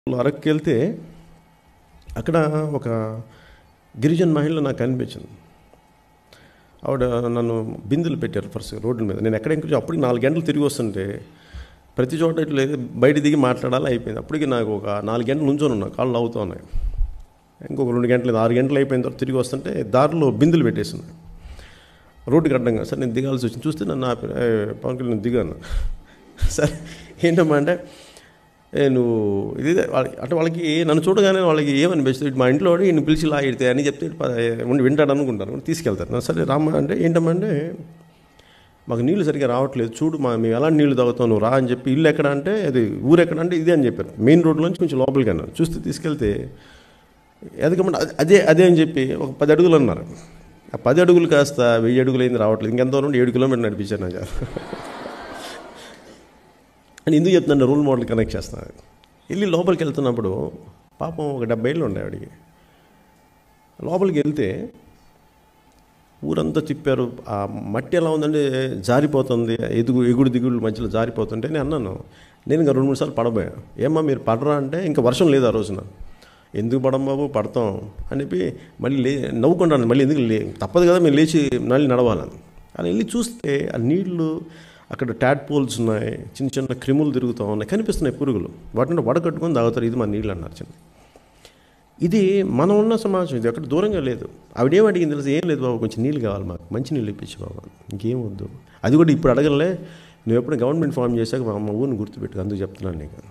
అరకుకి వెళ్తే అక్కడ ఒక గిరిజన మహిళ నాకు కనిపించింది. ఆవిడ నన్ను బిందులు పెట్టారు ఫస్ట్ రోడ్ల మీద. నేను ఎక్కడెక్కడ అప్పటికి 4 గంటలు తిరిగి వస్తుంటే ప్రతి చోట ఇట్లా బయట దిగి మాట్లాడాలి అయిపోయింది. అప్పటికి నాకు ఒక 4 గంటలు నుంచొని ఉన్నా, కాళ్ళు అవుతూ ఉన్నాయి. ఇంకొక 2 గంటలు 6 గంటలు అయిపోయిన తర్వాత తిరిగి వస్తుంటే దారిలో బిందులు పెట్టేసింది రోడ్డుకి అడ్డంగా. సరే నేను దిగాల్సి వచ్చింది. చూస్తే నన్ను పవన్ కళ్యాణ్ నేను దిగాను. సరే ఏంటమ్మా అంటే నువ్వు ఇది అంటే వాళ్ళకి నన్ను చూడగానే వాళ్ళకి ఏమనిపిస్తుంది, మా ఇంట్లో ఈయన పిలిచి లాగితే అని చెప్తే వింటాడు అనుకుంటారు, తీసుకెళ్తారు. సరే రామ్మ అంటే ఏంటమ్మా అంటే మాకు నీళ్ళు సరిగ్గా రావట్లేదు, చూడు మేము ఎలాంటి నీళ్ళు తాగుతావు, నువ్వు రా అని చెప్పి. ఇల్లు ఎక్కడ అంటే అది ఊరు ఎక్కడ అంటే ఇది అని చెప్పారు. మెయిన్ రోడ్లోంచి కొంచెం లోపలికి అన్నారు. చూస్తే తీసుకెళ్తే ఎదకమంటే అదే అని చెప్పి ఒక 10 అడుగులు అన్నారు. ఆ 10 అడుగులు కాస్త 1000 అడుగులు అయింది రావట్లేదు. ఇంకెంత నుండి 7 కిలోమీటర్లు నడిపించాను నాకు. అని ఎందుకు చెప్తున్నాను, రోల్ మోడల్ కనెక్ట్ చేస్తున్నాను. వెళ్ళి లోపలికి వెళ్తున్నప్పుడు పాపం ఒక 70 ఏళ్ళు ఉండే ఆవిడికి. లోపలికి వెళ్తే ఊరంతా తిప్పారు. ఆ మట్టి ఎలా ఉందంటే జారిపోతుంది, ఎగుడు దిగుడు మధ్యలో జారిపోతుంటే నేను అన్నాను, నేను ఇంకా 2-3 సార్లు పడబోయా. ఏమ్మా మీరు పడరా అంటే ఇంకా వర్షం లేదు ఆ రోజున. ఎందుకు పడం బాబు, పడతాం అని చెప్పి మళ్ళీ నవ్వుకుంటాను. మళ్ళీ ఎందుకు తప్పదు కదా, మేము లేచి మళ్ళీ నడవాలని. అలా వెళ్ళి చూస్తే ఆ నీళ్లు అక్కడ ట్యాడ్పోల్స్ ఉన్నాయి, చిన్న చిన్న క్రిములు తిరుగుతూ ఉన్నాయి, కనిపిస్తున్నాయి పురుగులు. వాటిని వడకట్టుకొని తాగుతారు. ఇది మన నీళ్ళు అన్నారు. చిన్న ఇది మనం ఉన్న సమాజం, ఇది అక్కడ దూరంగా లేదు. ఆవిడేం అడిగింది తెలుసు, ఏం లేదు బాబు, కొంచెం నీళ్ళు కావాలి మాకు, మంచి నీళ్ళు ఇప్పించి బాబు, ఇంకేం వద్దు. అది కూడా ఇప్పుడు అడగలే, నువ్వు ఎప్పుడు గవర్నమెంట్ ఫామ్ చేశాక మా ఊరిని గుర్తుపెట్టుకు, అందుకు చెప్తున్నాను నీకు.